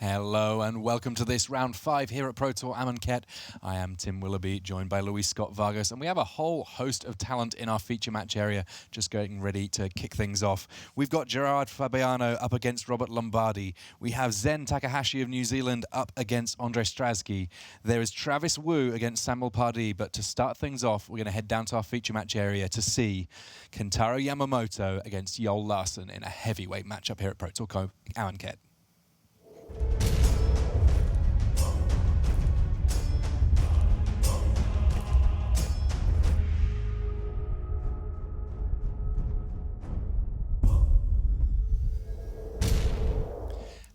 Hello and welcome to this round 5 here at Pro Tour Amonkhet. I am Tim Willoughby, joined by Luis Scott Vargas, and we have a whole host of talent in our feature match area, just getting ready to kick things off. We've got Gerard Fabiano up against Robert Lombardi. We have Zen Takahashi of New Zealand up against Andre Strasky. There is Travis Wu against Samuel Pardee, but to start things off, we're going to head down to our feature match area to see Kentaro Yamamoto against Joel Larson in a heavyweight matchup here at Pro Tour Amonkhet.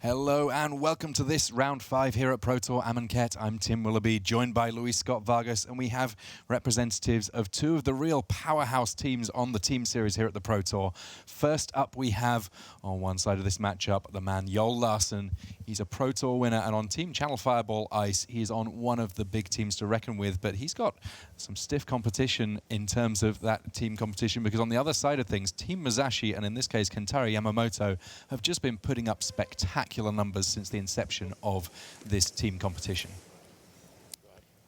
Hello and welcome to this round 5 here at Pro Tour Amonkhet. I'm Tim Willoughby, joined by Luis Scott Vargas, and we have representatives of two of the real powerhouse teams on the team series here at the Pro Tour. First up, we have on one side of this matchup the man Joel Larson. He's a Pro Tour winner, and on Team Channel Fireball Ice, he's on one of the big teams to reckon with, but he's got some stiff competition in terms of that team competition, because on the other side of things, Team Musashi, and in this case Kentaro Yamamoto, have just been putting up spectacular numbers since the inception of this team competition.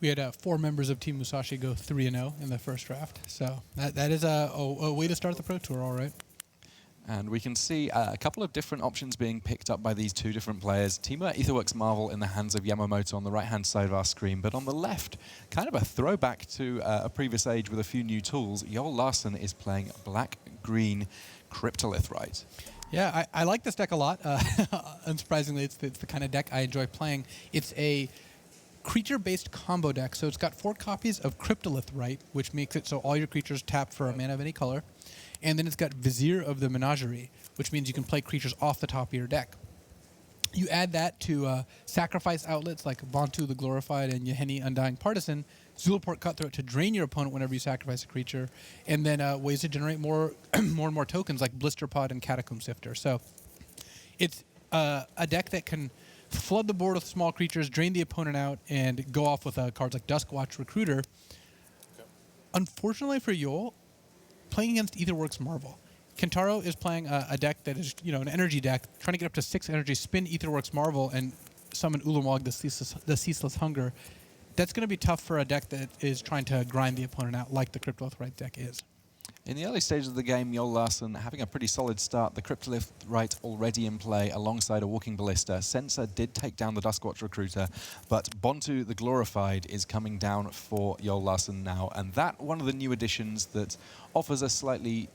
We had 4 members of Team Musashi go 3-0 in the first draft, so that is a way to start the Pro Tour, all right. And we can see a couple of different options being picked up by these two different players. Team Aetherworks Marvel in the hands of Yamamoto on the right-hand side of our screen, but on the left, kind of a throwback to a previous age with a few new tools. Joel Larson is playing black-green Cryptolith Rite. Yeah, I like this deck a lot. Unsurprisingly, it's the kind of deck I enjoy playing. It's a creature-based combo deck, so it's got 4 copies of Cryptolith Rite, which makes it so all your creatures tap for a mana of any color. And then it's got Vizier of the Menagerie, which means you can play creatures off the top of your deck. You add that to sacrifice outlets like Bantu the Glorified and Yeheni Undying Partisan, Zulaport Cutthroat to drain your opponent whenever you sacrifice a creature, and then ways to generate more and more tokens like Blister Pod and Catacomb Sifter. So it's a deck that can flood the board with small creatures, drain the opponent out, and go off with cards like Duskwatch Recruiter. Okay. Unfortunately for Joel, playing against Aetherworks Marvel, Kentaro is playing a deck that is, an energy deck, trying to get up to 6 energy, spin Aetherworks Marvel, and summon Ulamog, the Ceaseless Hunger. That's going to be tough for a deck that is trying to grind the opponent out like the Cryptolith Rite deck is. In the early stages of the game, Joel Larson having a pretty solid start. The Cryptolith Rite already in play alongside a Walking Ballista. Censor did take down the Duskwatch Recruiter, but Bantu the Glorified is coming down for Joel Larson now, and that one of the new additions that offers a slightly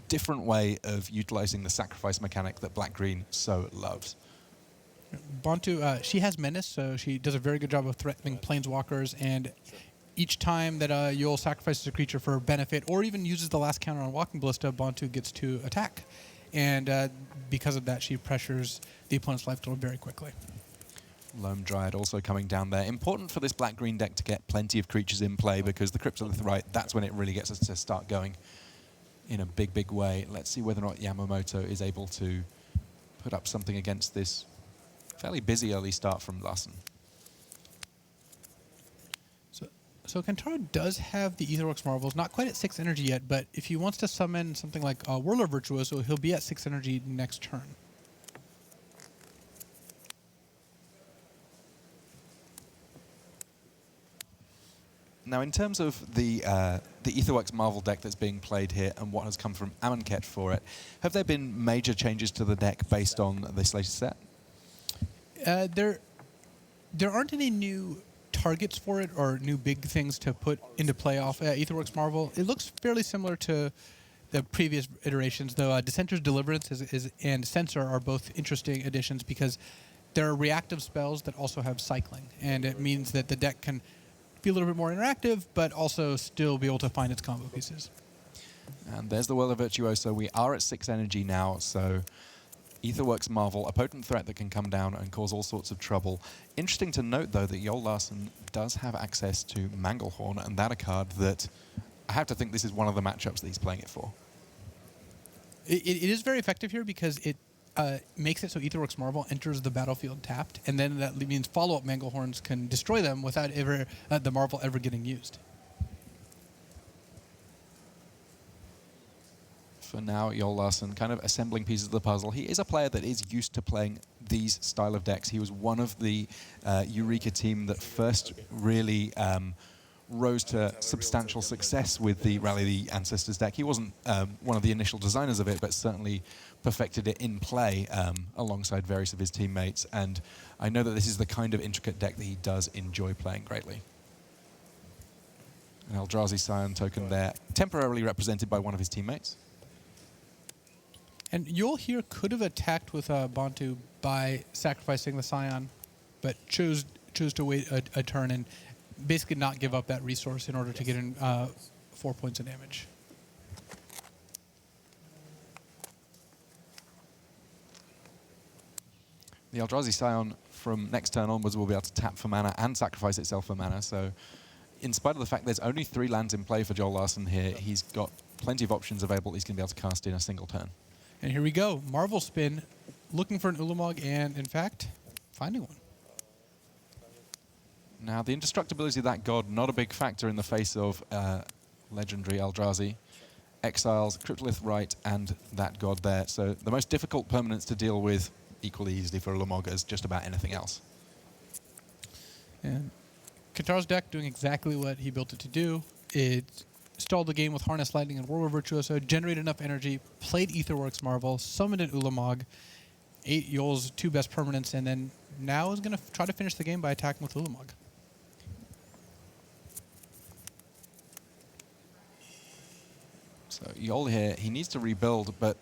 different way of utilizing the sacrifice mechanic that black-green so loves. Bantu, she has Menace, so she does a very good job of threatening planeswalkers, and each time that Joel sacrifices a creature for benefit or even uses the last counter on Walking Ballista, Bantu gets to attack. And because of that, she pressures the opponent's life total very quickly. Loam Dryad also coming down there. Important for this black-green deck to get plenty of creatures in play, because the Cryptolith Rite, that's when it really gets us to start going in a big, big way. Let's see whether or not Yamamoto is able to put up something against this fairly busy early start from Larson. So Kentaro does have the Aetherworks Marvels, not quite at 6 energy yet, but if he wants to summon something like Whirler Virtuoso, he'll be at 6 energy next turn. Now, in terms of the Aetherworks Marvel deck that's being played here and what has come from Amonkhet for it, have there been major changes to the deck based on this latest set? There aren't any new targets for it or new big things to put into play off Aetherworks Marvel. It looks fairly similar to the previous iterations, though Dissenter's Deliverance and Censor are both interesting additions because they're reactive spells that also have cycling, and it means that the deck can be a little bit more interactive, but also still be able to find its combo pieces. And there's the Whirler Virtuoso. We are at 6 energy now, so Aetherworks Marvel, a potent threat that can come down and cause all sorts of trouble. Interesting to note, though, that Joel Larson does have access to Manglehorn, and that a card that I have to think this is one of the matchups that he's playing it for. It is very effective here because it makes it so Aetherworks Marvel enters the battlefield tapped, and then that means follow-up Manglehorns can destroy them without ever the Marvel ever getting used. for now, Joel Larson, kind of assembling pieces of the puzzle. He is a player that is used to playing these style of decks. He was one of the Eureka team that first really rose to substantial success with the Rally the Ancestors deck. He wasn't one of the initial designers of it, but certainly perfected it in play alongside various of his teammates. And I know that this is the kind of intricate deck that he does enjoy playing greatly. An Eldrazi Scion token there, temporarily represented by one of his teammates. And Joel here could have attacked with Bantu by sacrificing the Scion, but chose to wait a turn and basically not give up that resource in order to get in 4 points of damage. The Eldrazi Scion from next turn onwards will be able to tap for mana and sacrifice itself for mana. So in spite of the fact there's only 3 lands in play for Joel Larson here, he's got plenty of options available he's going to be able to cast in a single turn. And here we go. Marvel spin, looking for an Ulamog, and in fact, finding one. Now, the indestructibility of that god, not a big factor in the face of legendary Eldrazi. Exiles, Cryptolith, Rite, and that god there. So the most difficult permanents to deal with equally easily for Ulamog as just about anything else. And Kentaro's deck doing exactly what he built it to do. It stalled the game with Harness Lightning and Whirlwind Virtuoso, generated enough energy, played Aetherworks Marvel, summoned an Ulamog, ate Yol's 2 best permanents, and then now is going to try to finish the game by attacking with Ulamog. So Yol here, he needs to rebuild, but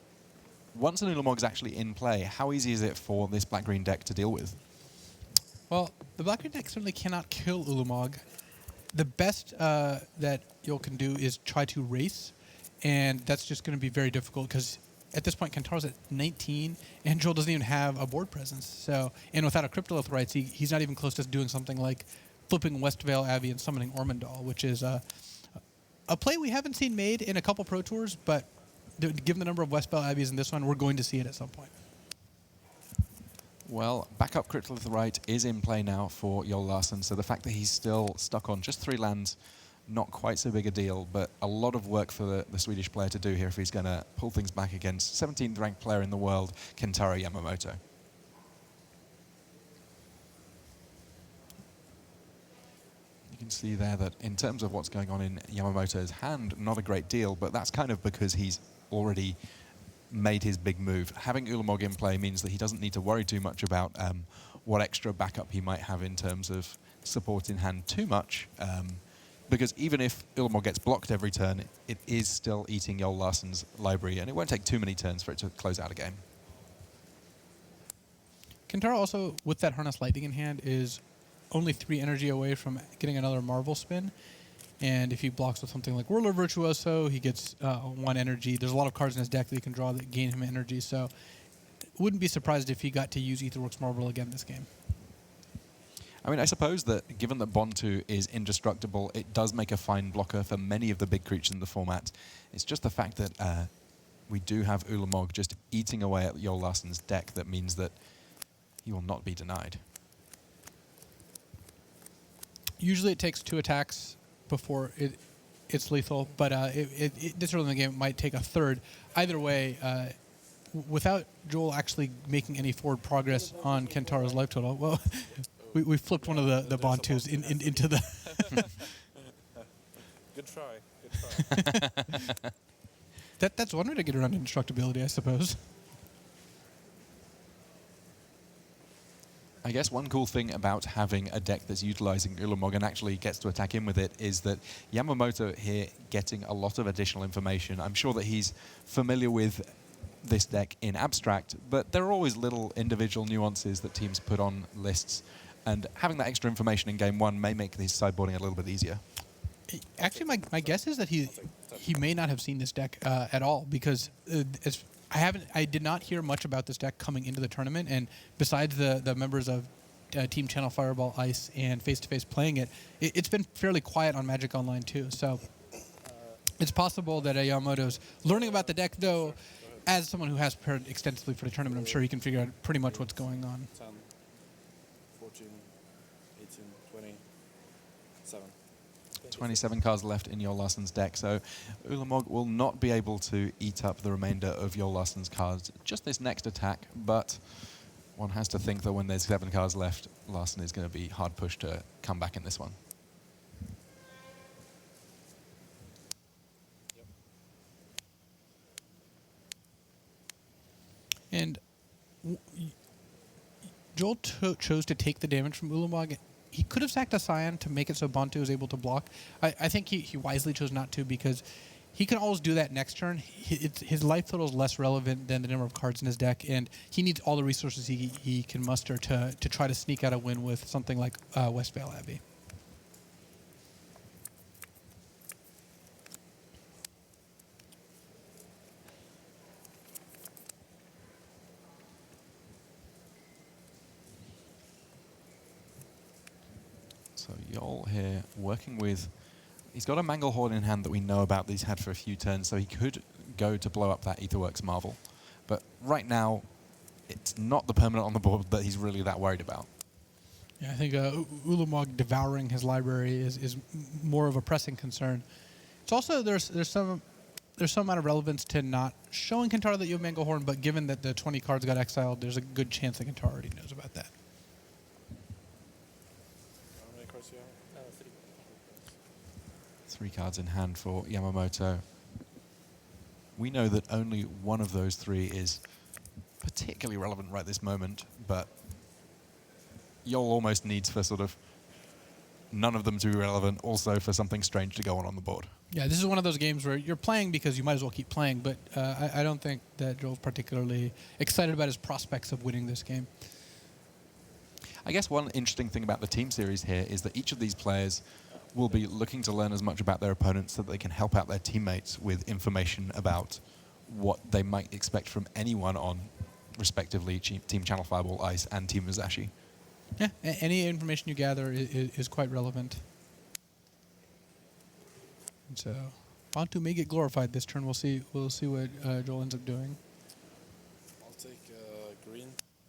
once an Ulamog is actually in play, how easy is it for this black-green deck to deal with? Well, the black-green deck certainly cannot kill Ulamog. The best that Yol can do is try to race, and that's just going to be very difficult because at this point, Kentaro's at 19, and Joel doesn't even have a board presence. So, and without a Cryptolith Rites, he's not even close to doing something like flipping Westvale Abbey and summoning Ormondal, which is a play we haven't seen made in a couple Pro Tours, but given the number of Westvale Abbeys in this one, we're going to see it at some point. Well, backup Cryptolith Rite is in play now for Joel Larson, so the fact that he's still stuck on just 3 lands, not quite so big a deal, but a lot of work for the Swedish player to do here if he's going to pull things back against 17th ranked player in the world, Kentaro Yamamoto. You can see there that in terms of what's going on in Yamamoto's hand, not a great deal, but that's kind of because he's already made his big move. Having Ulamog in play means that he doesn't need to worry too much about what extra backup he might have in terms of support in hand too much, because even if Ulamog gets blocked every turn, it is still eating Joel Larson's library, and it won't take too many turns for it to close out a game. Kentaro also, with that Harness Lightning in hand, is only 3 energy away from getting another Marvel spin. And if he blocks with something like Whirler Virtuoso, he gets 1 energy. There's a lot of cards in his deck that he can draw that gain him energy, so wouldn't be surprised if he got to use Aetherworks Marvel again this game. I mean, I suppose that given that Bontu is indestructible, it does make a fine blocker for many of the big creatures in the format. It's just the fact that we do have Ulamog just eating away at Joel Larson's deck that means that he will not be denied. Usually it takes 2 attacks before it's lethal, but this early in the game it might take a 3rd. Either way, without Joel actually making any forward progress on Kentaro's life total, well, we flipped one of the Bontus into the... Good try. That's one way to get around indestructibility, I suppose. I guess one cool thing about having a deck that's utilizing Ulamog and actually gets to attack in with it is that Yamamoto here getting a lot of additional information. I'm sure that he's familiar with this deck in abstract, but there are always little individual nuances that teams put on lists, and having that extra information in game 1 may make his sideboarding a little bit easier. Actually, my guess is that he may not have seen this deck at all, because I did not hear much about this deck coming into the tournament, and besides the members of Team Channel Fireball, Ice, and Face to Face playing it's been fairly quiet on Magic Online too. So it's possible that Yamamoto's learning about the deck, though. As someone who has prepared extensively for the tournament, I'm sure he can figure out pretty much what's going on. 10, 14, 18, 20, 7. 27 cards left in your Larson's deck, so Ulamog will not be able to eat up the remainder of your Larson's cards just this next attack, but one has to think that when there's 7 cards left, Larson is going to be hard pushed to come back in this one. And Joel chose to take the damage from Ulamog. He could have sacked a Scion to make it so Bantu was able to block. I think he wisely chose not to, because he can always do that next turn. His life total is less relevant than the number of cards in his deck, and he needs all the resources he can muster to try to sneak out a win with something like Westvale Abbey. So Yol here working with... He's got a Manglehorn in hand that we know about that he's had for a few turns, so he could go to blow up that Aetherworks Marvel. But right now, it's not the permanent on the board that he's really that worried about. Yeah, I think Ulamog devouring his library is more of a pressing concern. It's also, there's some amount of relevance to not showing Kentaro that you have Manglehorn, but given that the 20 cards got exiled, there's a good chance that Kentaro already knows about that. 3 cards in hand for Yamamoto. We know that only one of those 3 is particularly relevant right this moment, but Yol almost needs for sort of none of them to be relevant, also for something strange to go on the board. Yeah, this is one of those games where you're playing because you might as well keep playing, but I don't think that Joel's particularly excited about his prospects of winning this game. I guess one interesting thing about the team series here is that each of these players will be looking to learn as much about their opponents so that they can help out their teammates with information about what they might expect from anyone on, respectively, Team Channel Fireball, Ice, and Team Musashi. Yeah, any information you gather is quite relevant. And so, Bantu may get glorified this turn. We'll see what Joel ends up doing. I'll take green,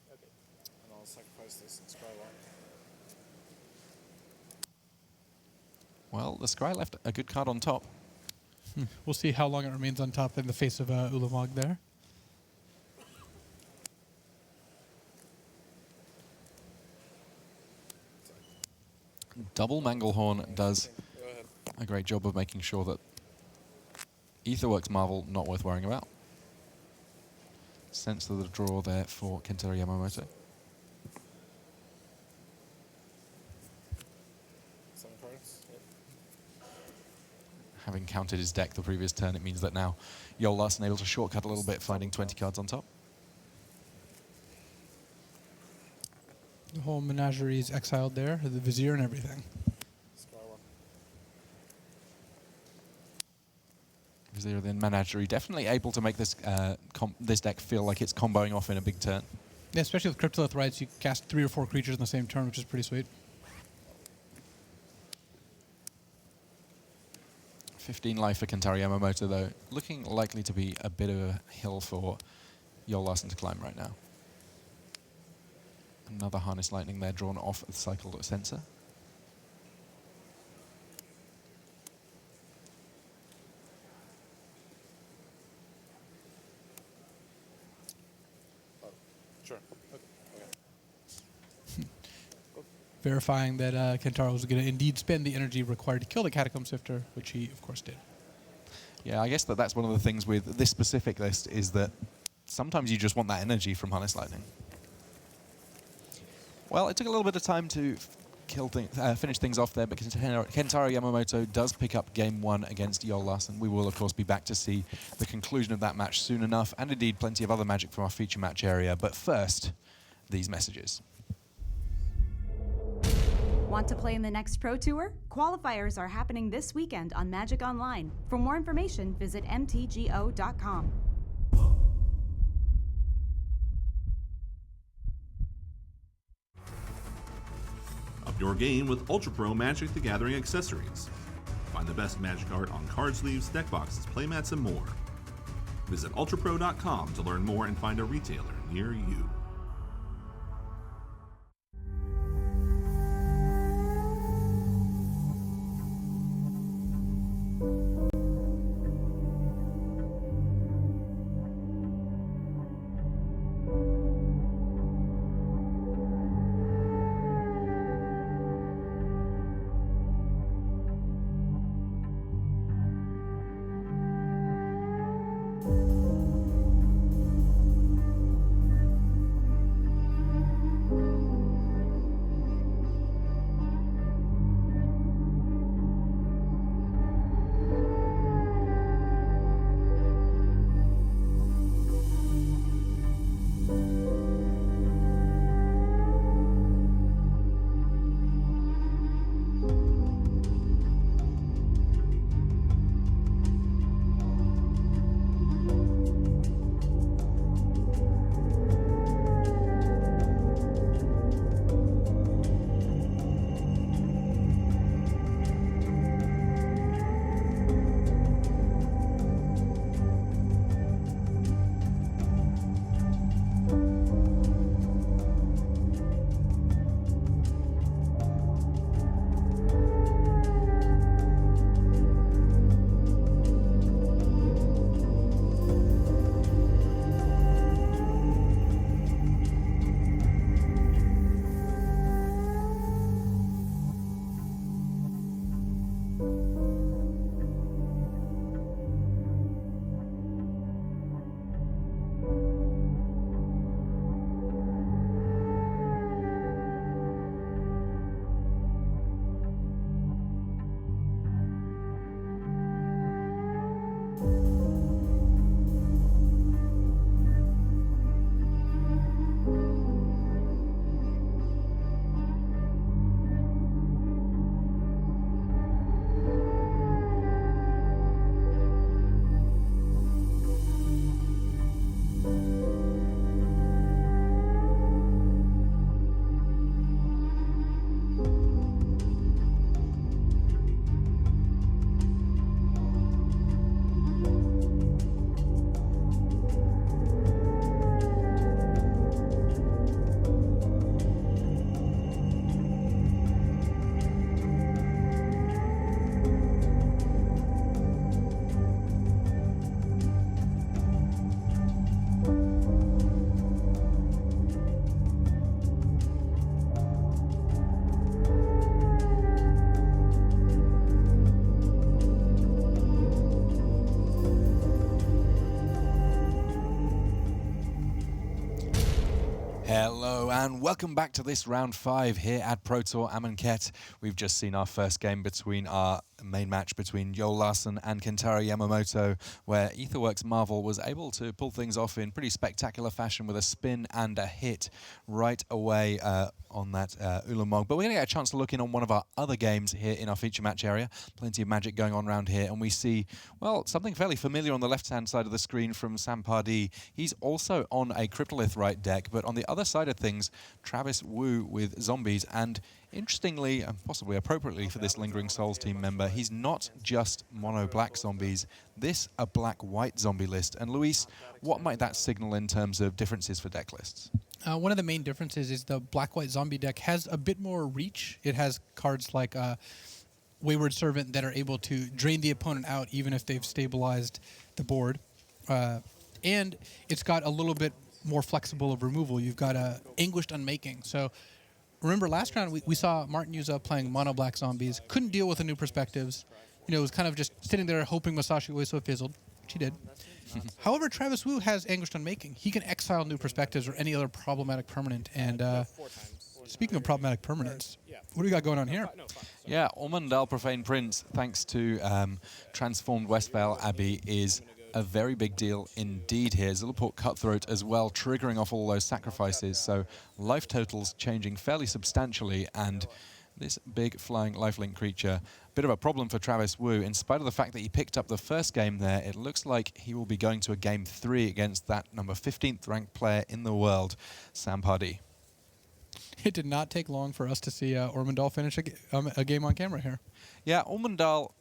and I'll sacrifice this and scry one. Well, the Scry left a good card on top. We'll see how long it remains on top in the face of Ulamog there. Double Manglehorn does a great job of making sure that Aetherworks Marvel not worth worrying about. Sense of the draw there for Kentaro Yamamoto. 7 cards. Yep. Having counted his deck the previous turn, it means that now Yol Larson able to shortcut a little bit, finding 20 cards on top. The whole menagerie is exiled there, the Vizier and everything. Scry one. Vizier then Menagerie, definitely able to make this this deck feel like it's comboing off in a big turn. Yeah, especially with Cryptolith Rites, you cast 3 or 4 creatures in the same turn, which is pretty sweet. 15 life for Kentaro Yamamoto, though. Looking likely to be a bit of a hill for Yol Larson to climb right now. Another Harness Lightning there drawn off the cycle sensor. Oh, sure. Okay. Verifying that Kentaro was going to indeed spend the energy required to kill the Catacomb Sifter, which he, of course, did. Yeah, I guess that's one of the things with this specific list is that sometimes you just want that energy from Harness Lightning. Well, it took a little bit of time to finish things off there, but Kentaro Yamamoto does pick up game 1 against Yol Larson. We will, of course, be back to see the conclusion of that match soon enough, and indeed plenty of other magic from our feature match area. But first, these messages. Want to play in the next Pro Tour? Qualifiers are happening this weekend on Magic Online. For more information, visit mtgo.com. Up your game with Ultra Pro Magic the Gathering accessories. Find the best Magic art on card sleeves, deck boxes, playmats, and more. Visit ultrapro.com to learn more and find a retailer near you. Hello and welcome back to this round 5 here at Pro Tour Amonkhet. We've just seen our first game between our main match between Larson and Kentaro Yamamoto, where Aetherworks Marvel was able to pull things off in pretty spectacular fashion with a spin and a hit right away on that Ulamog. But we're going to get a chance to look in on one of our other games here in our feature match area. Plenty of magic going on around here, and we see, well, something fairly familiar on the left-hand side of the screen from Sardi. He's also on a Cryptolith Rite deck, but on the other side of things, Travis Wu with zombies, and interestingly, and possibly appropriately for this Lingering Souls team member, he's not just mono-black zombies, this a black-white zombie list. And Luis, what might that signal in terms of differences for deck lists? One of the main differences is the black-white zombie deck has a bit more reach. It has cards like Wayward Servant that are able to drain the opponent out even if they've stabilized the board. And it's got a little bit more flexible of removal. You've got Anguished Unmaking. So remember last round we saw Martin Yuza playing mono-black zombies, couldn't deal with the new perspectives. You know, it was kind of just sitting there hoping Musashi always so fizzled, which he did. However, Travis Wu has Anguished Unmaking. He can exile new perspectives or any other problematic permanent. And speaking of problematic permanents, what do we got going on here? Yeah, Ormondal Profane Prince, thanks to Transformed Westvale Abbey, is a very big deal indeed here. Zilliport Cutthroat as well, triggering off all those sacrifices. So life totals changing fairly substantially, and this big flying lifelink creature, bit of a problem for Travis Wu. In spite of the fact that he picked up the first game there, it looks like he will be going to a game 3 against that number 15th ranked player in the world, Sardi. It did not take long for us to see Ormondal finish a game on camera here. Yeah, Ormondal,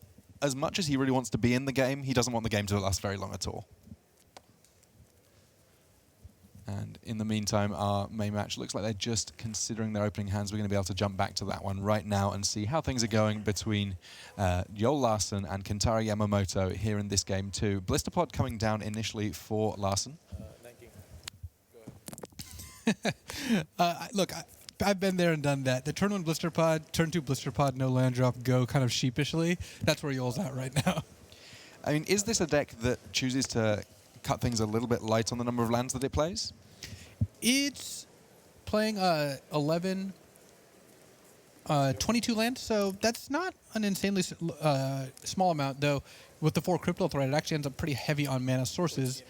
as much as he really wants to be in the game, he doesn't want the game to last very long at all. And in the meantime, our main match looks like they're just considering their opening hands. We're going to be able to jump back to that one right now and see how things are going between Larson and Kentaro Yamamoto here in this game too. Blisterpod coming down initially for Larson. Look, I've been there and done that. The turn 1 Blisterpod, turn 2 Blisterpod, no land drop, go kind of sheepishly. That's where Yoel's at right now. I mean, is this a deck that chooses to cut things a little bit light on the number of lands that it plays? It's playing 22 lands, so that's not an insanely small amount, though. With the 4 Cryptolith Rite, it actually ends up pretty heavy on mana sources.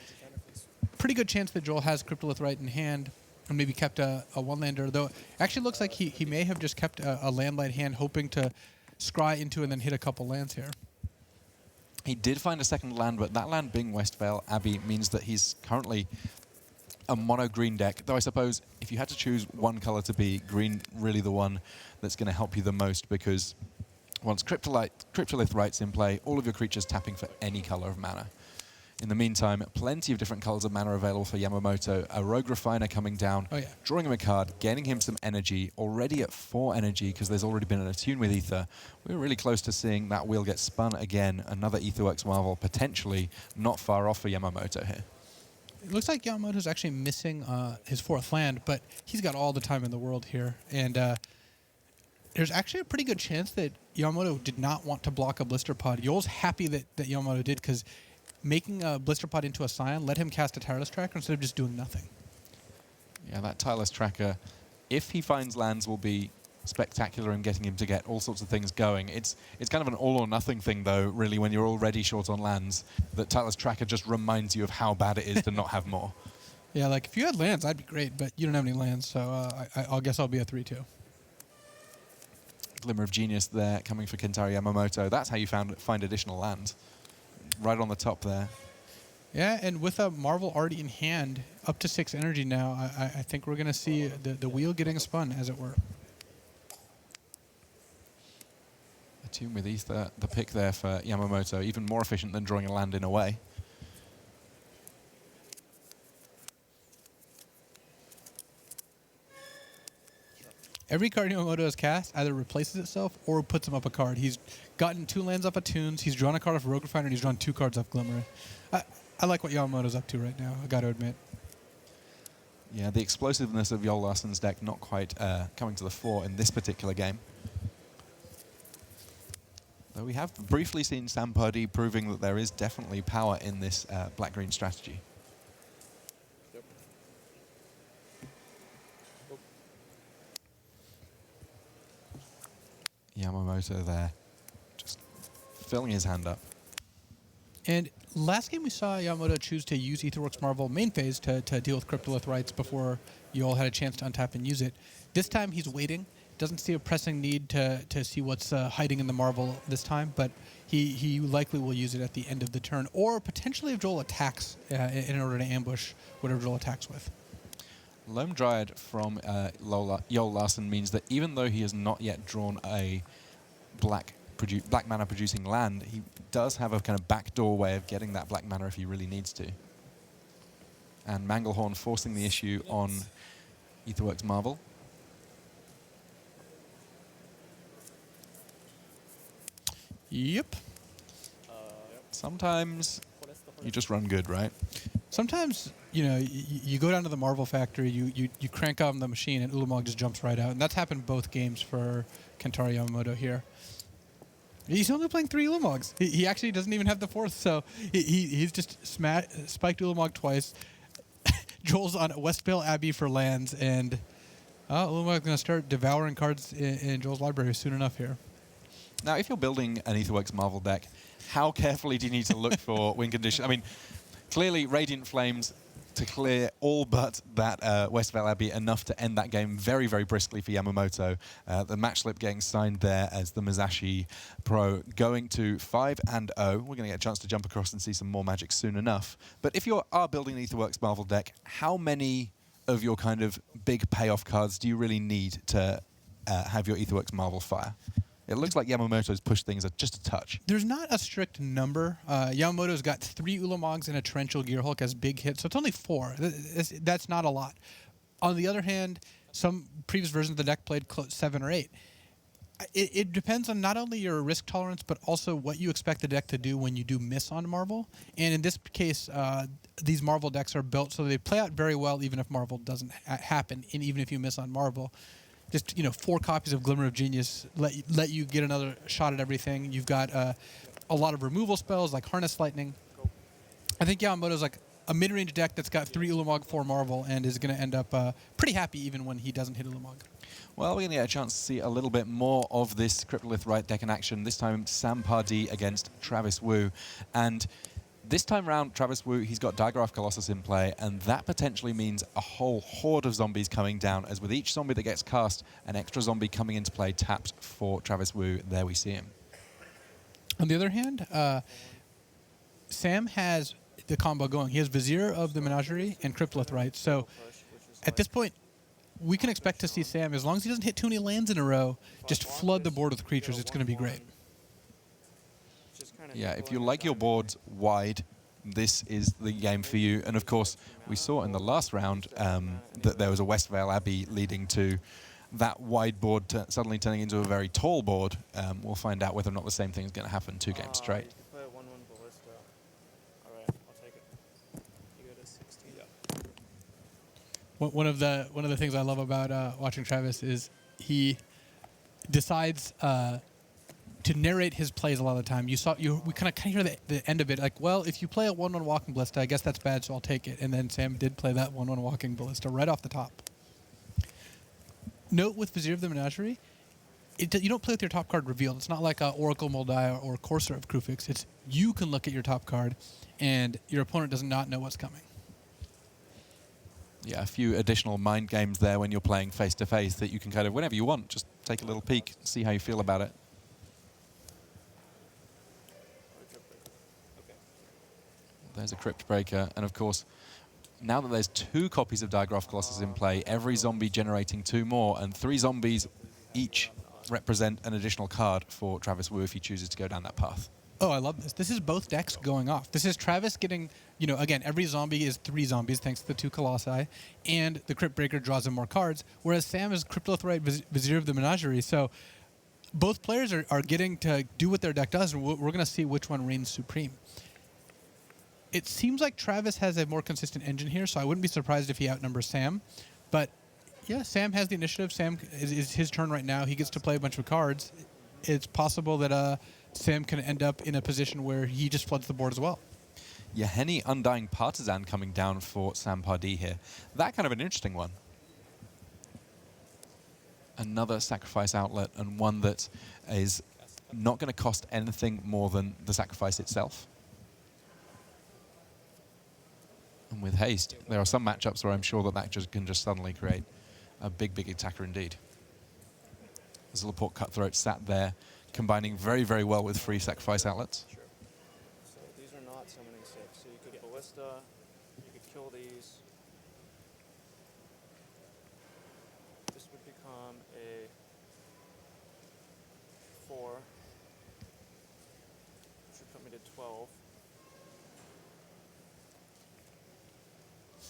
Pretty good chance that Joel has Cryptolith Rite in hand and maybe kept a one-lander, though it actually looks like he may have just kept a landlight hand, hoping to scry into and then hit a couple lands here. He did find a second land, but that land being Westvale Abbey means that he's currently a mono-green deck, though I suppose if you had to choose one color to be, green really the one that's going to help you the most, because once Cryptolith Rite's in play, all of your creatures tapping for any color of mana. In the meantime, plenty of different colors of mana available for Yamamoto. A Rogue Refiner coming down, drawing him a card, gaining him some energy, already at 4 energy because there's already been an attune with Ether. We're really close to seeing that wheel get spun again. Another Aetherworks Marvel potentially not far off for Yamamoto here. It looks like Yamamoto's actually missing his 4th land, but he's got all the time in the world here. And there's actually a pretty good chance that Yamamoto did not want to block a Blisterpod. Yoel's happy that Yamamoto did, because making a Blisterpod into a Scion let him cast a Tireless Tracker instead of just doing nothing. Yeah, that Tireless Tracker, if he finds lands, will be spectacular in getting him to get all sorts of things going. It's kind of an all-or-nothing thing, though, really, when you're already short on lands, that Tireless Tracker just reminds you of how bad it is to not have more. Yeah, like, if you had lands, that'd be great, but you don't have any lands, so I guess I'll be a 3-2. Glimmer of Genius there, coming for Kentaro Yamamoto. That's how you find additional lands. Right on the top there. Yeah, and with a Marvel already in hand, up to 6 energy now, I think we're going to see the wheel getting spun, as it were. Attune with Ether, the pick there for Yamamoto, even more efficient than drawing a land in a way. Every card Yamamoto has cast either replaces itself or puts him up a card. He's gotten 2 lands off Attunes, he's drawn a card off Rogue Refiner, and he's drawn 2 cards off Glimmer. I like what Yamamoto's up to right now, I got to admit. Yeah, the explosiveness of Yoel Larson's deck not quite coming to the fore in this particular game. Though we have briefly seen Sardi proving that there is definitely power in this black-green strategy. Yamamoto there, just filling his hand up. And last game we saw Yamamoto choose to use Aetherworks Marvel main phase to deal with Cryptolith Rites before you all had a chance to untap and use it. This time he's waiting. Doesn't see a pressing need to see what's hiding in the Marvel this time, but he likely will use it at the end of the turn, or potentially if Joel attacks in order to ambush whatever Joel attacks with. Loam Dryad from Yol Larson means that even though he has not yet drawn a black mana producing land, he does have a kind of backdoor way of getting that black mana if he really needs to. And Manglehorn forcing the issue on Aetherworks Marvel. Yep. Sometimes you just run good, right? Sometimes, you go down to the Marvel factory, you crank on the machine, and Ulamog just jumps right out. And that's happened both games for Kentaro Yamamoto here. He's only playing 3 Ulamogs. He actually doesn't even have the 4th, so he's just spiked Ulamog twice. Joel's on Westvale Abbey for lands, and Ulamog's going to start devouring cards in Joel's library soon enough here. Now, if you're building an Aetherworks Marvel deck, how carefully do you need to look for win condition? I mean, clearly Radiant Flames to clear all but that Westvale Abbey enough to end that game very, very briskly for Yamamoto. The match slip getting signed there as the Musashi Pro going to 5-0. We're going to get a chance to jump across and see some more Magic soon enough. But if you are building an Aetherworks Marvel deck, how many of your kind of big payoff cards do you really need to have your Aetherworks Marvel fire? It looks like Yamamoto's pushed things just a touch. There's not a strict number. Yamamoto's got 3 Ulamogs and a Torrential Gearhulk as big hits, so it's only 4. That's not a lot. On the other hand, some previous versions of the deck played 7 or 8. It depends on not only your risk tolerance, but also what you expect the deck to do when you do miss on Marvel. And in this case, these Marvel decks are built so they play out very well even if Marvel doesn't happen, and even if you miss on Marvel. Just 4 copies of Glimmer of Genius let you get another shot at everything. You've got a lot of removal spells like Harness Lightning. I think Yamamoto's like a mid-range deck that's got 3 Ulamog, 4 Marvel, and is going to end up pretty happy even when he doesn't hit Ulamog. Well, we're going to get a chance to see a little bit more of this Cryptolith Rite deck in action. This time, Sam Pardee against Travis Wu. And this time round, Travis Wu, he's got Digraph Colossus in play, and that potentially means a whole horde of zombies coming down, as with each zombie that gets cast, an extra zombie coming into play tapped for Travis Wu. There we see him. On the other hand, Sam has the combo going. He has Vizier of the Menagerie and Cryptolith Rite. So at this point, we can expect to see Sam, as long as he doesn't hit too many lands in a row, just flood the board with creatures. It's going to be great. Yeah, if you like your boards wide, this is the game for you. And of course, we saw in the last round that there was a Westvale Abbey leading to that wide board suddenly turning into a very tall board. We'll find out whether or not the same thing is going to happen 2 games straight. You can play a 1/1 Ballista. Alright, I'll take it. You go to 16. Yeah. One of the things I love about watching Travis is he decides to narrate his plays a lot of the time. We kind of hear the end of it, like, well, if you play a 1/1 Walking Ballista, I guess that's bad, so I'll take it. And then Sam did play that 1/1 Walking Ballista right off the top. Note with Vizier of the Menagerie, you don't play with your top card revealed. It's not like Oracle Moldiah or Courser of Krufix. It's you can look at your top card, and your opponent does not know what's coming. Yeah, a few additional mind games there when you're playing face-to-face that you can kind of, whenever you want, just take a little peek, see how you feel about it. There's a Crypt Breaker, and of course, now that there's 2 copies of Digraph Colossus in play, every zombie generating 2 more, and 3 zombies each represent an additional card for Travis Wu if he chooses to go down that path. Oh, I love this. This is both decks going off. This is Travis getting, again, every zombie is 3 zombies thanks to the 2 Colossi, and the Crypt Breaker draws in more cards, whereas Sam is Cryptolith Rite, Vizier of the Menagerie. So both players are getting to do what their deck does, and we're going to see which one reigns supreme. It seems like Travis has a more consistent engine here, so I wouldn't be surprised if he outnumbers Sam. But, yeah, Sam has the initiative. Sam is his turn right now. He gets to play a bunch of cards. It's possible that Sam can end up in a position where he just floods the board as well. Yaheni Undying Partisan coming down for Sam Pardee here. That kind of an interesting one. another sacrifice outlet, and one that is not going to cost anything more than the sacrifice itself. And with haste, there are some matchups where I'm sure that can just suddenly create a big, big attacker indeed. Zilliport Cutthroat sat there, combining very, very well with free sacrifice outlets. Sure. So these are not summoning 6. So you could get Ballista, you could kill these. This would become a 4. Which would put me to 12.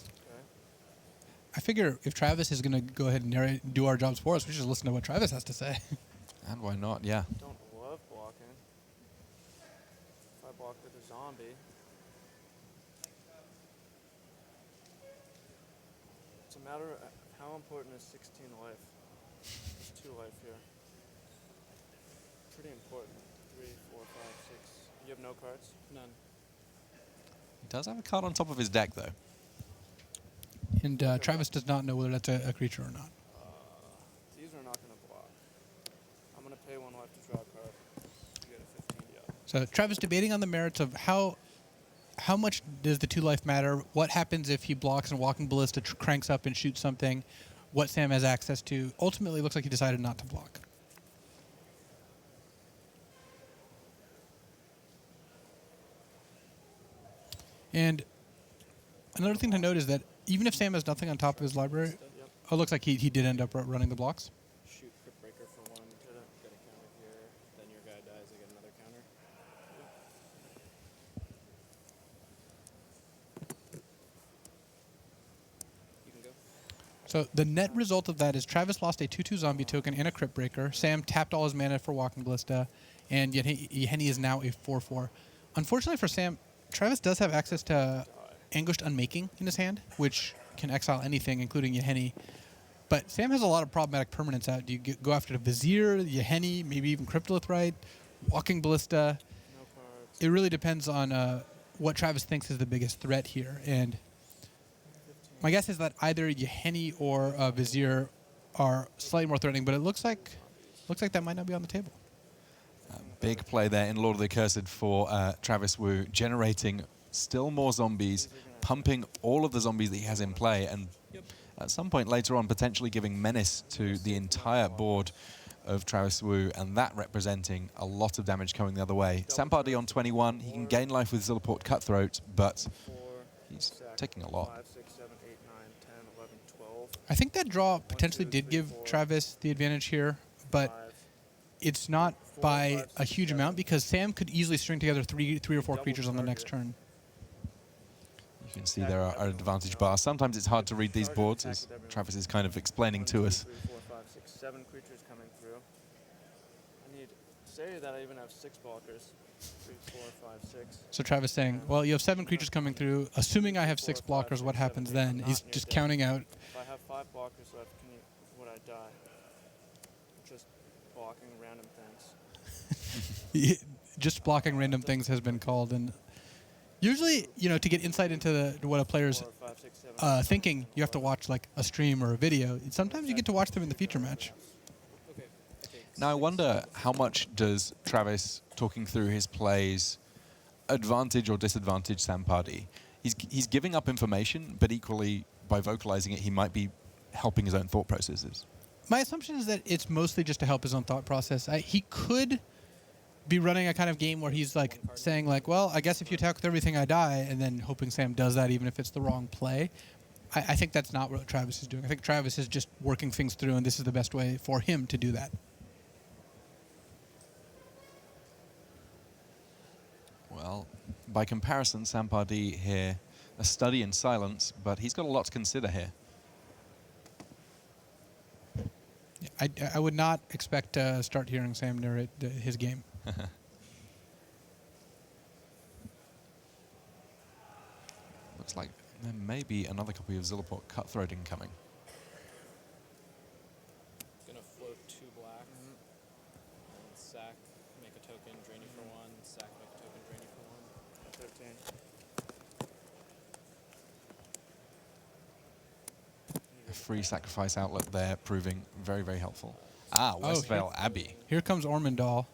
Okay. I figure if Travis is going to go ahead and do our jobs for us, we should just listen to what Travis has to say. And why not? Yeah. Don't love blocking. If I block with a zombie. It's a matter of how important is 16 life. There's 2 life here. Pretty important. 3, 4, 5, 6. You have no cards? None. He does have a card on top of his deck, though. And Travis does not know whether that's a creature or not. These are not going to block. I'm going to pay 1 life to draw a card. You get a 15, yeah. So Travis debating on the merits of how much does the 2 life matter? What happens if he blocks and Walking Ballista cranks up and shoots something? What Sam has access to? Ultimately, it looks like he decided not to block. And another thing to note is that even if Sam has nothing on top of his library, Yep. oh, it looks like he did end up running the blocks. Shoot Crypt Breaker for 1. Get a counter here. Then your guy dies. I get another counter. You can go. So the net result of that is Travis lost a 2/2 zombie token and a Crypt Breaker. Sam tapped all his mana for Walking Ballista, and Yeheni is now a 4/4. Unfortunately for Sam, Travis does have access to Anguished Unmaking in his hand, which can exile anything, including Yeheni. But Sam has a lot of problematic permanents out. Do you go after the Vizier, Yeheni, maybe even Cryptolith Rite, Walking Ballista? No cards. It really depends on what Travis thinks is the biggest threat here. And my guess is that either Yeheni or Vizier are slightly more threatening, but it looks like that might not be on the table. Big play there in Lord of the Accursed for Travis Wu, generating still more zombies, pumping all of the zombies that he has in play, and at some point later on potentially giving menace to the entire board of Travis Wu, and that representing a lot of damage coming the other way. Sampardi on 21, he can gain life with Zilliport Cutthroat, but 4, he's taking a lot. 5, 6, 7, 8, 9, 10, 11, 12. I think that draw potentially did give Travis the advantage here, but 5. it's not by a huge amount because Sam could easily string together three or four creatures on the next turn. You can see there are advantage bars. Sometimes it's hard to read these boards, as Travis is kind of explaining to us. 3, 4, 5, 6, 7 creatures coming through. I need, say that I even have 6 blockers. 3, 4, 5, 6. So Travis saying, well, you have 7 creatures coming through. Assuming I have 6 blockers, what happens then? He's just counting out. If I have 5 blockers left, would I die? Just blocking random things. Just blocking random things has been called. And usually, to get insight into what a player's 4, 5, 6, 7, thinking, you have to watch like a stream or a video. Sometimes you get to watch them in the feature match. Okay. Now I wonder how much does Travis talking through his plays advantage or disadvantage Sampardi? He's giving up information, but equally by vocalizing it, he might be helping his own thought processes. My assumption is that it's mostly just to help his own thought process. He could be running a kind of game where he's like saying like, well, I guess if you attack with everything, I die, and then hoping Sam does that even if it's the wrong play. I think that's not what Travis is doing. I think Travis is just working things through, and this is the best way for him to do that. Well, by comparison, Sampardi here, a study in silence, but he's got a lot to consider here. I would not expect to start hearing Sam narrate his game. Looks like there may be another copy of Zilliport Cutthroat incoming. Gonna float 2 black. And sack, make a token, drain you for 1. Sack, make a token, drain you for 1. 13. free sacrifice outlet there, proving very, very helpful. Ah, Westvale Abbey. Here comes Ormondal.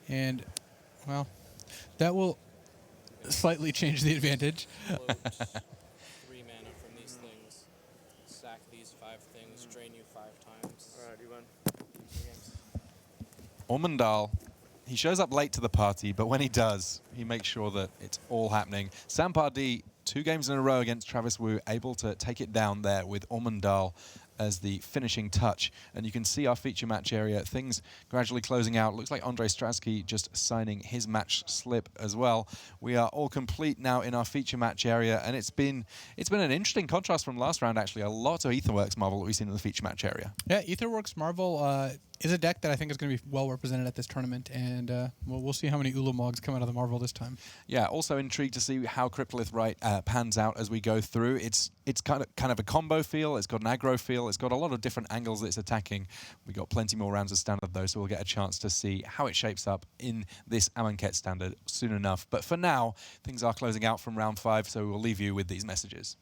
And, well, that will slightly change the advantage. Float 3 mana from these things. Sack these 5 things. Drain you 5 times. Alright, you win. Ormondal, he shows up late to the party, but when he does, he makes sure that it's all happening. Sampardi, 2 games in a row against Travis Wu, able to take it down there with Ormondal as the finishing touch. And you can see our feature match area, things gradually closing out. Looks like Andrei Stratsky just signing his match slip as well. We are all complete now in our feature match area, and it's been an interesting contrast from last round, actually. A lot of Aetherworks Marvel that we've seen in the feature match area. Yeah, Aetherworks Marvel is a deck that I think is going to be well represented at this tournament, and we'll see how many Ulamogs come out of the Marvel this time. Yeah, also intrigued to see how Cryptolith Rite pans out as we go through. It's kind of a combo feel, it's got an aggro feel, it's got a lot of different angles that it's attacking. We've got plenty more rounds of standard though, so we'll get a chance to see how it shapes up in this Amonkhet standard soon enough. But for now, things are closing out from round 5, so we'll leave you with these messages.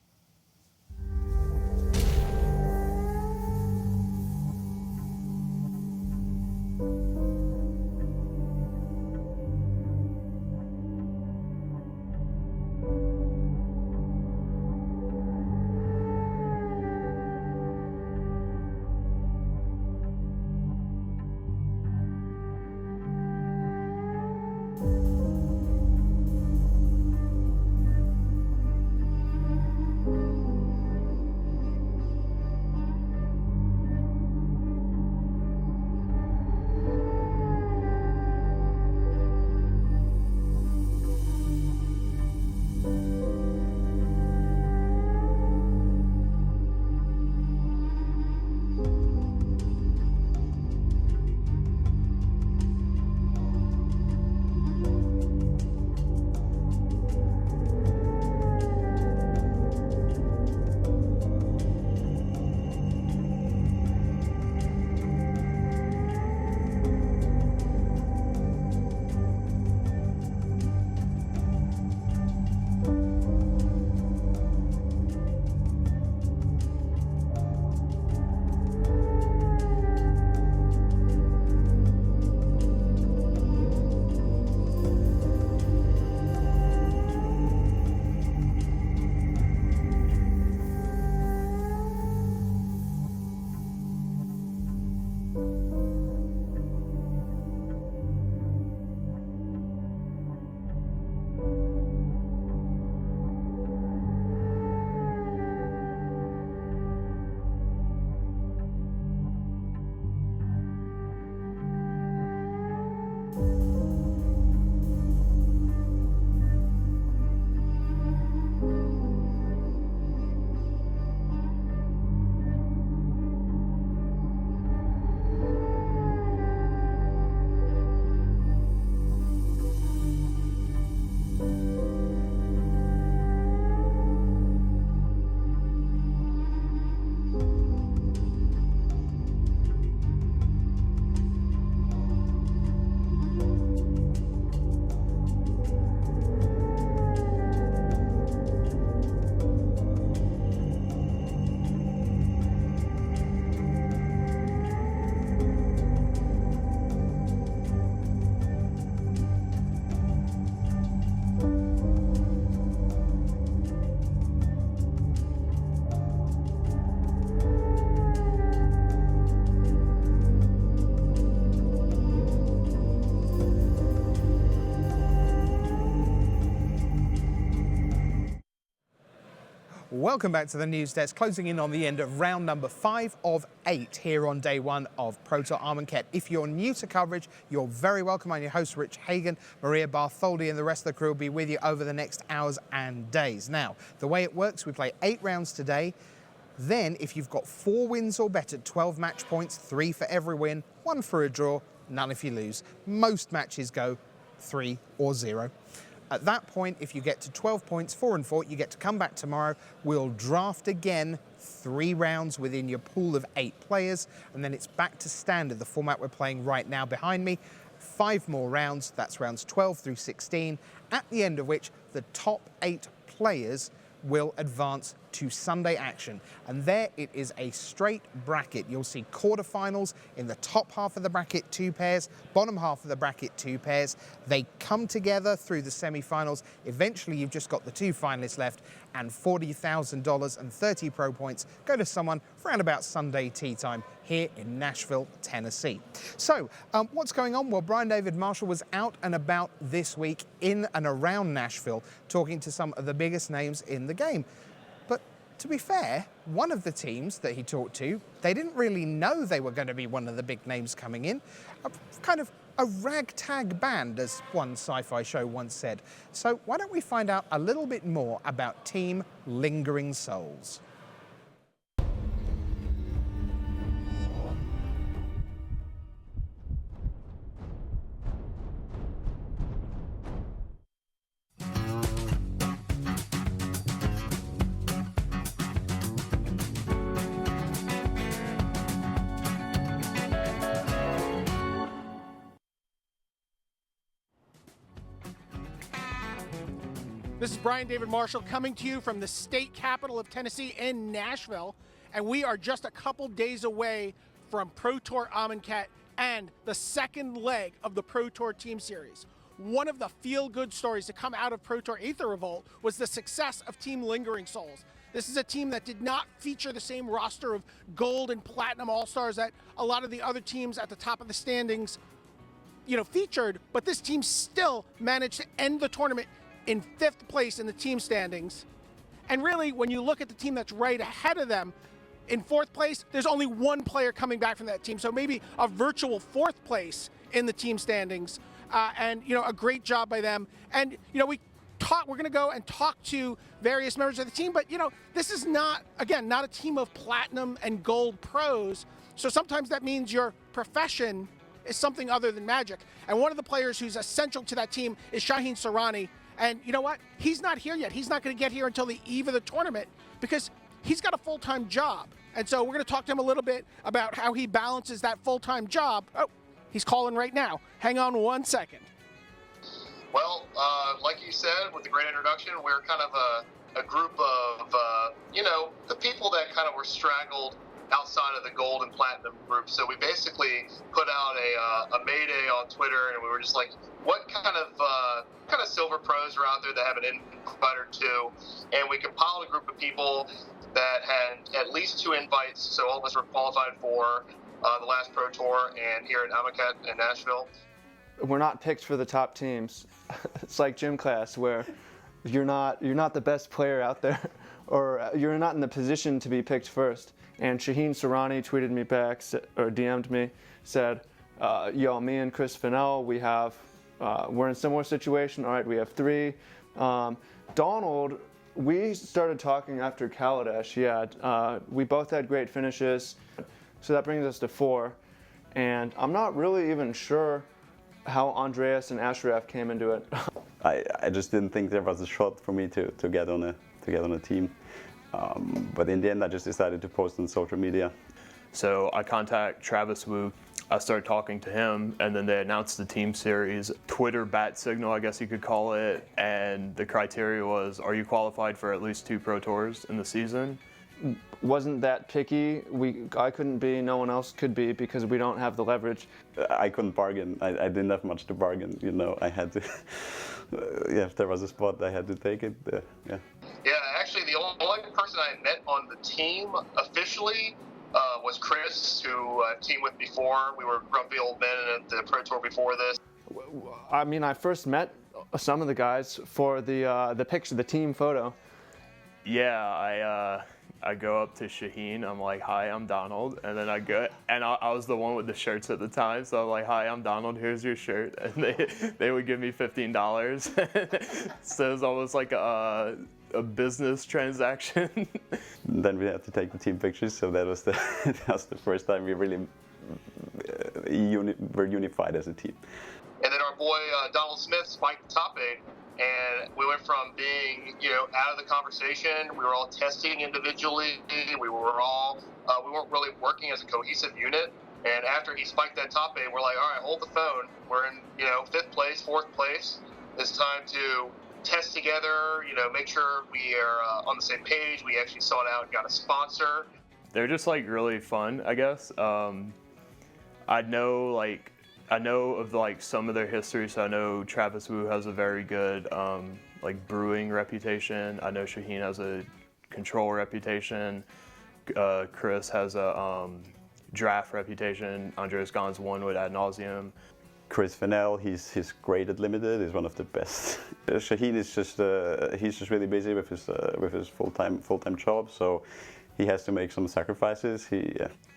Welcome back to the news desk, closing in on the end of round number 5 of 8 here on day 1 of Pro Tour Amonkhet. If you're new to coverage, you're very welcome. I'm your host, Rich Hagan. Maria Bartholdi and the rest of the crew will be with you over the next hours and days. Now, the way it works, we play 8 rounds today. Then, if you've got 4 wins or better, 12 match points, 3 for every win, 1 for a draw, none if you lose. Most matches go 3 or 0. At that point, if you get to 12 points, 4 and 4, you get to come back tomorrow. We'll draft again 3 rounds within your pool of 8 players, and then it's back to standard, the format we're playing right now behind me. 5 more rounds, that's rounds 12 through 16, at the end of which the top 8 players will advance to Sunday action. And there it is, a straight bracket. You'll see quarterfinals in the top half of the bracket, 2 pairs, bottom half of the bracket, 2 pairs. They come together through the semi-finals. Eventually, you've just got the 2 finalists left, and $40,000 and 30 pro points go to someone for around about Sunday tea time here in Nashville, Tennessee. So, what's going on? Well, Brian David Marshall was out and about this week in and around Nashville talking to some of the biggest names in the game. But to be fair, one of the teams that he talked to, they didn't really know they were going to be one of the big names coming in. Kind of a ragtag band, as one sci-fi show once said. So why don't we find out a little bit more about Team Lingering Souls? This is Brian David Marshall coming to you from the state capital of Tennessee in Nashville, and we are just a couple days away from Pro Tour Amonkhet and the second leg of the Pro Tour Team Series. One of the feel-good stories to come out of Pro Tour Aether Revolt was the success of Team Lingering Souls. This is a team that did not feature the same roster of gold and platinum all-stars that a lot of the other teams at the top of the standings, featured, but this team still managed to end the tournament in 5th place in the team standings. And really, when you look at the team that's right ahead of them, in 4th place, there's only one player coming back from that team. So maybe a virtual 4th place in the team standings. And a great job by them. And, we're going to go and talk to various members of the team, but, this is not a team of platinum and gold pros. So sometimes that means your profession is something other than Magic. And one of the players who's essential to that team is Shaheen Sarani. And you know what? He's not here yet. He's not going to get here until the eve of the tournament because he's got a full-time job. And so we're going to talk to him a little bit about how he balances that full-time job. Oh, he's calling right now. Hang on 1 second. Well, like you said, with the great introduction, we're kind of a group of, the people that kind of were straggled outside of the gold and platinum group. So we basically put out a Mayday on Twitter, and we were just like, what kind of silver pros are out there that have an invite or 2? And we compiled a group of people that had at least 2 invites, so all of us were qualified for the last Pro Tour and here at Amonkhet in Nashville. We're not picked for the top teams. It's like gym class where you're not the best player out there, or you're not in the position to be picked first. And Shaheen Sarani tweeted me back, or DM'd me, said, yo, me and Chris Fenel, we're in a similar situation. All right, we have 3. Donald, we started talking after Kaladesh. Yeah, we both had great finishes. So that brings us to 4. And I'm not really even sure how Andreas and Ashraf came into it. I just didn't think there was a shot for me to get on a team. But in the end, I just decided to post on social media. So I contact Travis Wu. I started talking to him, and then they announced the team series. Twitter bat signal, I guess you could call it. And the criteria was, are you qualified for at least 2 Pro Tours in the season? Wasn't that picky. I couldn't be, no one else could be, because we don't have the leverage. I couldn't bargain. I didn't have much to bargain. I had to, if there was a spot, I had to take it. Yeah. Yeah, actually, the only person I met on the team officially was Chris, who I teamed with before. We were grumpy old men at the Pro Tour before this. I mean, I first met some of the guys for the picture, the team photo. Yeah, I go up to Shaheen. I'm like, hi, I'm Donald. And then I go, and I was the one with the shirts at the time. So I'm like, hi, I'm Donald. Here's your shirt. And they would give me $15. So it was almost like a business transaction. Then we had to take the team pictures. So that was the first time we really were unified as a team. And then our boy Donald Smith spiked the top 8. And we went from being, out of the conversation. We were all testing individually. We weren't really working as a cohesive unit. And after he spiked that top 8, we're like, all right, hold the phone. We're in, 5th place, 4th place. It's time to test together, make sure we are on the same page. We actually sought out and got a sponsor. They're just like really fun, I guess. I know of like some of their history, so I know Travis Wu has a very good like brewing reputation. I know Shaheen has a control reputation. Chris has a draft reputation. Andreas Gans won with ad nauseum. Chris Fenel, he's great at limited. He's one of the best. Shaheen is just he's just really busy with his full-time job, so he has to make some sacrifices.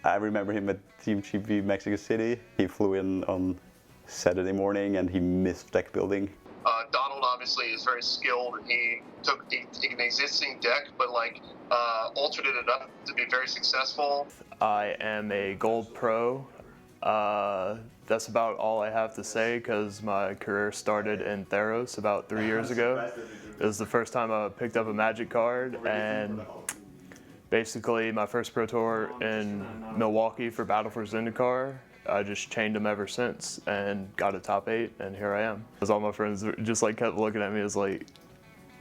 I remember him at Team GP Mexico City. He flew in on Saturday morning and he missed deck building. Donald obviously is very skilled, and he took an existing deck, but altered it enough to be very successful. I am a gold pro. That's about all I have to say because my career started in Theros about 3 years ago. It was the first time I picked up a Magic card, and basically my first Pro Tour in Milwaukee for Battle for Zendikar. I just chained them ever since and got a top 8, and here I am. Because all my friends just kept looking at me as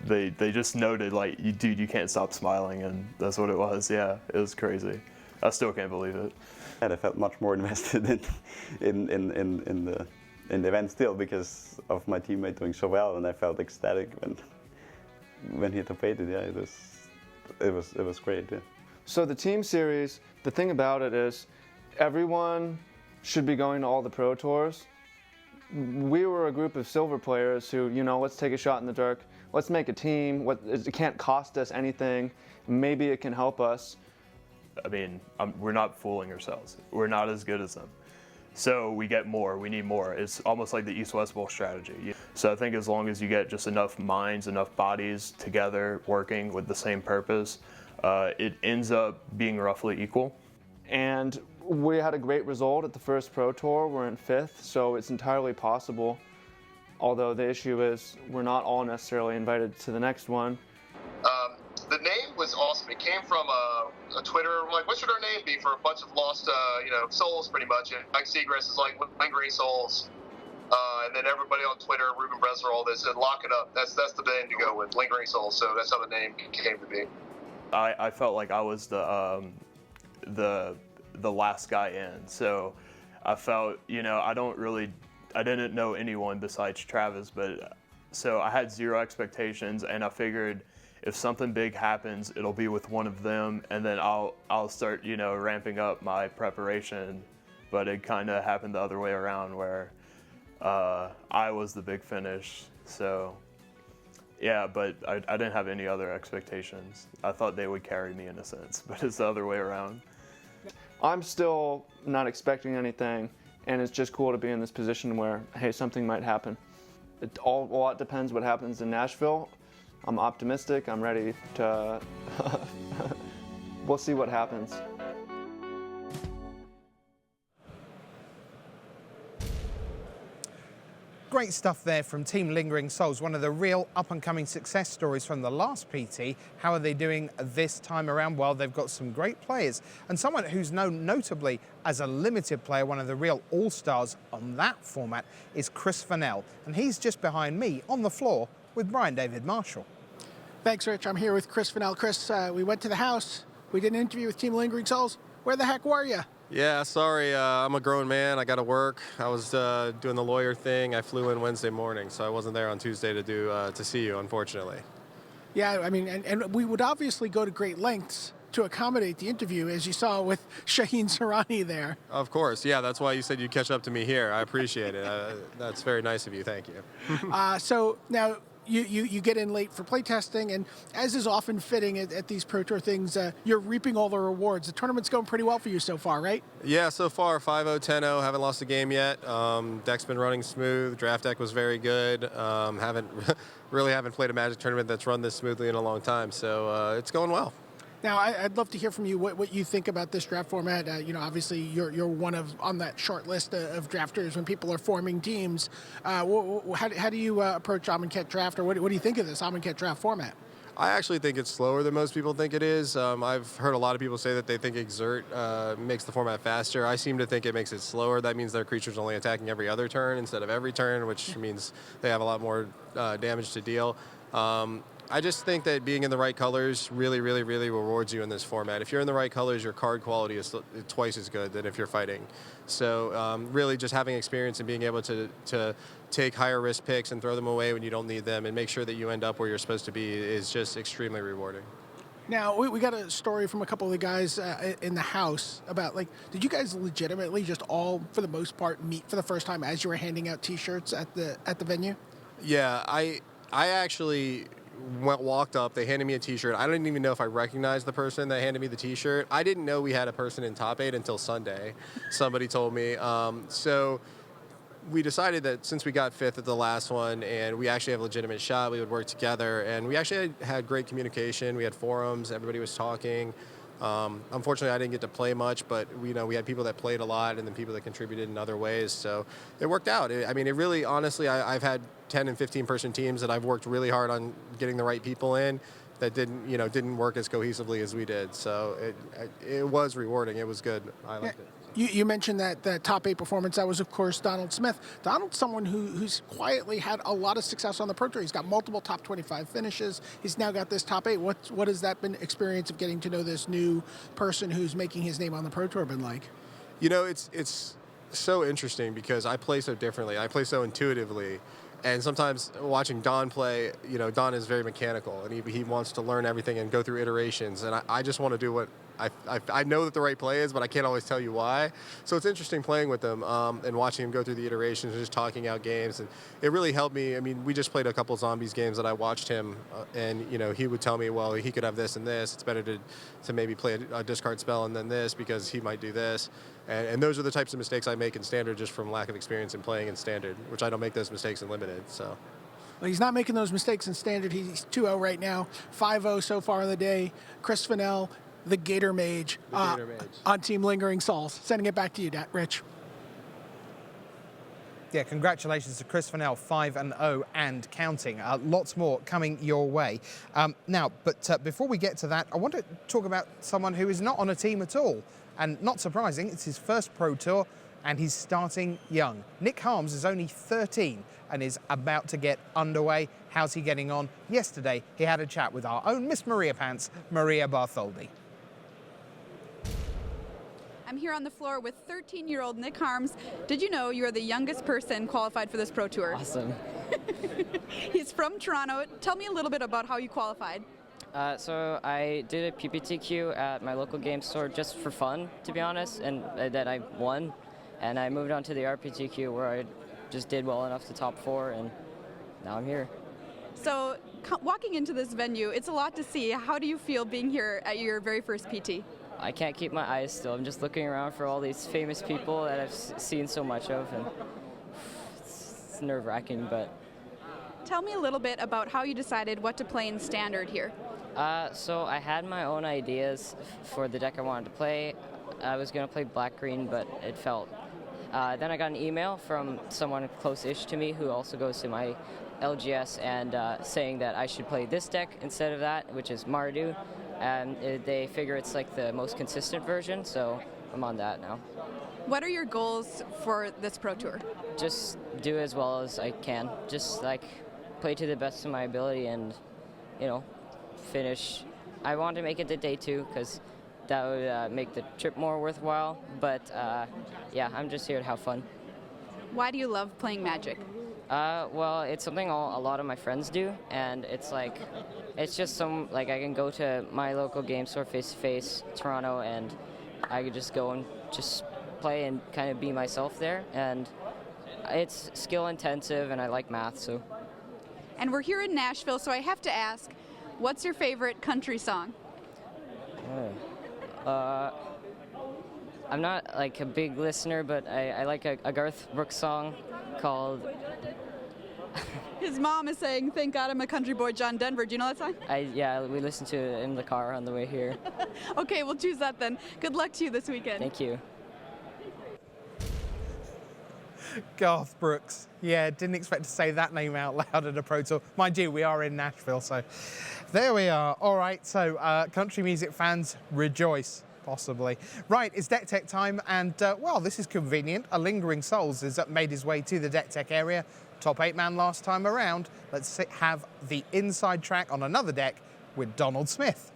they just noted dude, you can't stop smiling, and that's what it was. Yeah, it was crazy. I still can't believe it. And I felt much more invested in the event still because of my teammate doing so well, and I felt ecstatic when he top 8'd. Yeah, it was great. Yeah. So the team series, the thing about it is, everyone should be going to all the Pro Tours. We were a group of silver players who, let's take a shot in the dark. Let's make a team. It can't cost us anything. Maybe it can help us. I mean, we're not fooling ourselves. We're not as good as them. So we get more, we need more. It's almost like the East-West Bowl strategy. So I think as long as you get just enough minds, enough bodies together working with the same purpose, it ends up being roughly equal. And we had a great result at the first Pro Tour. We're in 5th, so it's entirely possible. Although the issue is we're not all necessarily invited to the next one. The name was awesome. It came from a Twitter, what should our name be for a bunch of lost, souls, pretty much. And Mike Seagrass is Lingering Souls. And then everybody on Twitter, Ruben Bresler, all this, said, lock it up. That's the name to go with, Lingering Souls. So that's how the name came to be. I felt like I was the last guy in. So I felt, I didn't know anyone besides Travis, so I had zero expectations, and I figured if something big happens, it'll be with one of them, and then I'll start, ramping up my preparation. But it kind of happened the other way around, where I was the big finish. So yeah, but I didn't have any other expectations. I thought they would carry me in a sense, but it's the other way around. I'm still not expecting anything, and it's just cool to be in this position where, hey, something might happen. It depends what happens in Nashville. I'm optimistic. I'm ready to. We'll see what happens. Great stuff there from Team Lingering Souls, one of the real up-and-coming success stories from the last PT. How are they doing this time around? Well, they've got some great players, and someone who's known notably as a limited player, one of the real all-stars on that format, is Chris Fenel, and he's just behind me on the floor with Brian David Marshall. Thanks, Rich. I'm here with Chris Fenel. Chris, we went to the house. We did an interview with Team Lingering Souls. Where the heck were you? Yeah, sorry, I'm a grown man. I got to work. I was doing the lawyer thing. I flew in Wednesday morning, so I wasn't there on Tuesday to see you, unfortunately. Yeah, I mean, and we would obviously go to great lengths to accommodate the interview, as you saw with Shaheen Sardi there. Of course, yeah, that's why you said you'd catch up to me here. I appreciate it. That's very nice of you. Thank you. So now, you get in late for playtesting, and as is often fitting at these Pro Tour things, you're reaping all the rewards. The tournament's going pretty well for you so far, right? Yeah, so far 5-0, 10-0. Haven't lost a game yet. Deck's been running smooth. Draft deck was very good. Haven't played a Magic tournament that's run this smoothly in a long time, so it's going well. Now, I'd love to hear from you what you think about this draft format. Obviously, you're one on that short list of drafters when people are forming teams. How do you approach Amonkhet draft, or what do you think of this Amonkhet draft format? I actually think it's slower than most people think it is. I've heard a lot of people say that they think Exert makes the format faster. I seem to think it makes it slower. That means their creature's only attacking every other turn instead of every turn, which means they have a lot more damage to deal. I just think that being in the right colors really, really, really rewards you in this format. If you're in the right colors, your card quality is twice as good than if you're fighting. So really just having experience and being able to take higher risk picks and throw them away when you don't need them and make sure that you end up where you're supposed to be is just extremely rewarding. Now, we got a story from a couple of the guys in the house about, like, did you guys legitimately just all, for the most part, meet for the first time as you were handing out T-shirts at the venue? Yeah, I actually walked up. They handed me a T-shirt. I didn't even know if I recognized the person that handed me the T-shirt. I didn't know we had a person in top 8 until Sunday. Somebody told me. So we decided that since we got 5th at the last one and we actually have a legitimate shot, we would work together. And we actually had great communication. We had forums. Everybody was talking. Unfortunately, I didn't get to play much, but we had people that played a lot and then people that contributed in other ways. So it worked out. It really, honestly, I've had 10 and 15 person teams that I've worked really hard on getting the right people in that didn't work as cohesively as we did. So it was rewarding. It was good. I liked it. You mentioned that top 8 performance. That was, of course, Donald Smith. Donald's someone who's quietly had a lot of success on the Pro Tour. He's got multiple top 25 finishes. He's now got this top 8. What has that been experience of getting to know this new person who's making his name on the Pro Tour been like? It's so interesting because I play so differently. I play so intuitively. And sometimes watching Don play, Don is very mechanical, and he wants to learn everything and go through iterations. And I just want to do what I know that the right play is, but I can't always tell you why. So it's interesting playing with him and watching him go through the iterations and just talking out games. And it really helped me. I mean, we just played a couple Zombies games that I watched him, and he would tell me, well, he could have this and this. It's better to maybe play a discard spell and then this because he might do this. And those are the types of mistakes I make in Standard just from lack of experience in playing in Standard, which I don't make those mistakes in Limited. So. Well, he's not making those mistakes in Standard. He's 2-0 right now, 5-0 so far in the day. Chris Fenel, the Gator Mage, on Team Lingering Souls. Sending it back to you, Rich. Yeah, congratulations to Chris Fenel, 5-0 and counting. Lots more coming your way. Now, but before we get to that, I want to talk about someone who is not on a team at all. And not surprising, it's his first Pro Tour, and he's starting young. Nick Harms is only 13 and is about to get underway. How's he getting on? Yesterday, he had a chat with our own Miss Maria Pants, Maria Bartholdi. I'm here on the floor with 13-year-old Nick Harms. Did you know you're the youngest person qualified for this Pro Tour? Awesome. He's from Toronto. Tell me a little bit about how you qualified. So I did a PPTQ at my local game store just for fun, to be honest, and that I won. And I moved on to the RPTQ where I just did well enough to top 4, and now I'm here. So walking into this venue, it's a lot to see. How do you feel being here at your very first PT? I can't keep my eyes still. I'm just looking around for all these famous people that I've seen so much of, and it's nerve-wracking, but... Tell me a little bit about how you decided what to play in Standard here. So I had my own ideas for the deck I wanted to play. I was going to play black-green, but it felt... then I got an email from someone close-ish to me who also goes to my LGS and saying that I should play this deck instead of that, which is Mardu. And they figure it's like the most consistent version, so I'm on that now. What are your goals for this Pro Tour? Just do as well as I can. Just like play to the best of my ability and, finish. I want to make it to day 2 because that would make the trip more worthwhile. But yeah, I'm just here to have fun. Why do you love playing Magic? Well, it's something a lot of my friends do, and it's just I can go to my local game store face-to-face, Toronto, and I could just go and just play and kind of be myself there, and it's skill-intensive, and I like math, so. And we're here in Nashville, so I have to ask, what's your favorite country song? I'm not like a big listener, but I like a Garth Brooks song called... His mom is saying, thank God I'm a country boy, John Denver. Do you know that song? Yeah, we listened to it in the car on the way here. Okay, we'll choose that then. Good luck to you this weekend. Thank you. Garth Brooks. Yeah, didn't expect to say that name out loud at a Pro Tour. Mind you, we are in Nashville, so there we are. All right, so country music fans, rejoice. Possibly. Right, it's Deck Tech time, and well, this is convenient. A Lingering Souls has made his way to the Deck Tech area. Top 8 man last time around. Let's have the inside track on another deck with Donald Smith.